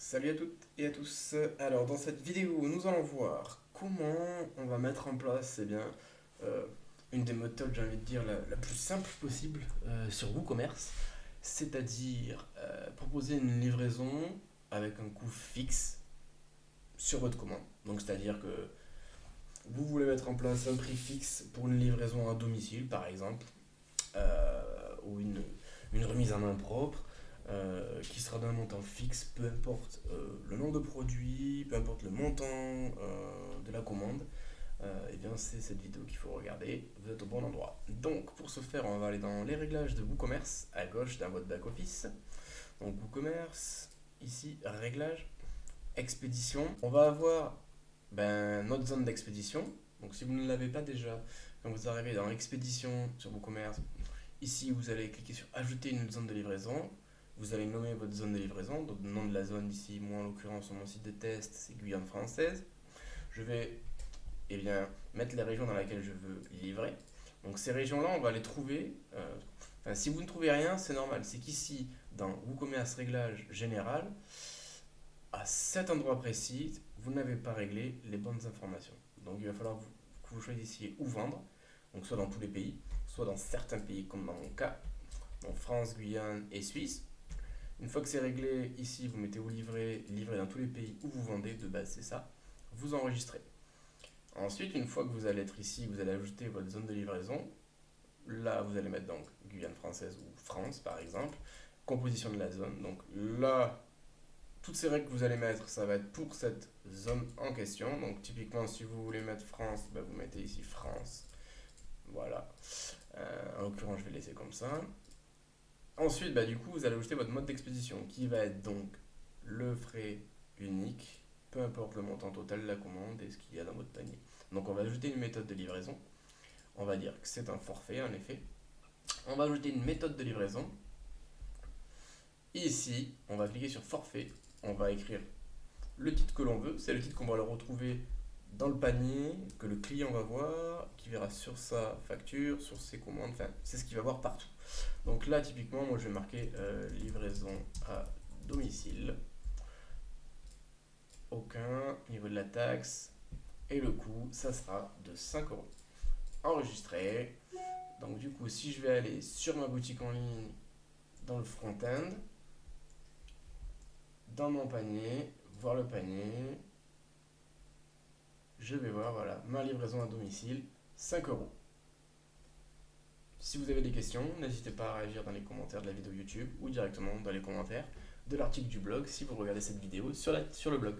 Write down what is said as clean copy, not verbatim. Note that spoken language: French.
Salut à toutes et à tous. Alors dans cette vidéo, nous allons voir comment on va mettre en place euh, une des méthodes, j'ai envie de dire, la plus simple possible sur WooCommerce, c'est-à-dire proposer une livraison avec un coût fixe sur votre commande. Donc c'est-à-dire que vous voulez mettre en place un prix fixe pour une livraison à domicile, par exemple, ou une remise en main propre qui sera d'un montant fixe, peu importe le nombre de produits, peu importe le montant de la commande, et bien c'est cette vidéo qu'il faut regarder, vous êtes au bon endroit. Donc pour ce faire, on va aller dans les réglages de WooCommerce, à gauche dans votre back-office. Donc WooCommerce, ici, réglages, expédition. On va avoir notre zone d'expédition. Donc si vous ne l'avez pas déjà, quand vous arrivez dans expédition sur WooCommerce, ici vous allez cliquer sur ajouter une zone de livraison. Vous allez nommer votre zone de livraison. Donc le nom de la zone ici, moi en l'occurrence sur mon site de test, c'est Guyane française. Je vais mettre les régions dans lesquelles je veux livrer. Donc ces régions-là, on va les trouver. Si vous ne trouvez rien, c'est normal. C'est qu'ici, dans WooCommerce réglage général, à cet endroit précis, vous n'avez pas réglé les bonnes informations. Donc il va falloir que vous choisissiez où vendre, donc soit dans tous les pays, soit dans certains pays comme dans mon cas, donc France, Guyane et Suisse. Une fois que c'est réglé, ici vous mettez où livrer, livrer dans tous les pays où vous vendez, de base c'est ça, vous enregistrez. Ensuite, une fois que vous allez être ici, vous allez ajouter votre zone de livraison. Là, vous allez mettre donc Guyane française ou France par exemple, composition de la zone. Donc là, toutes ces règles que vous allez mettre, ça va être pour cette zone en question. Donc typiquement, si vous voulez mettre France, vous mettez ici France. Voilà. En l'occurrence, je vais laisser comme ça. Ensuite, du coup, vous allez ajouter votre mode d'expédition qui va être donc le frais unique, peu importe le montant total de la commande et ce qu'il y a dans votre panier. Donc on va ajouter une méthode de livraison. On va dire que c'est un forfait en effet. On va ajouter une méthode de livraison. Ici, on va cliquer sur forfait. On va écrire le titre que l'on veut. C'est le titre qu'on va le retrouver dans le panier, que le client va voir, qui verra sur sa facture, sur ses commandes. Enfin, c'est ce qu'il va voir partout. Donc là, typiquement, moi je vais marquer livraison à domicile. Aucun niveau de la taxe. Et le coût, ça sera de 5 euros. Enregistré. Donc du coup, si je vais aller sur ma boutique en ligne, dans le front-end, dans mon panier, voir le panier, je vais voir, voilà, ma livraison à domicile, 5 euros. Si vous avez des questions, n'hésitez pas à réagir dans les commentaires de la vidéo YouTube ou directement dans les commentaires de l'article du blog si vous regardez cette vidéo sur le blog.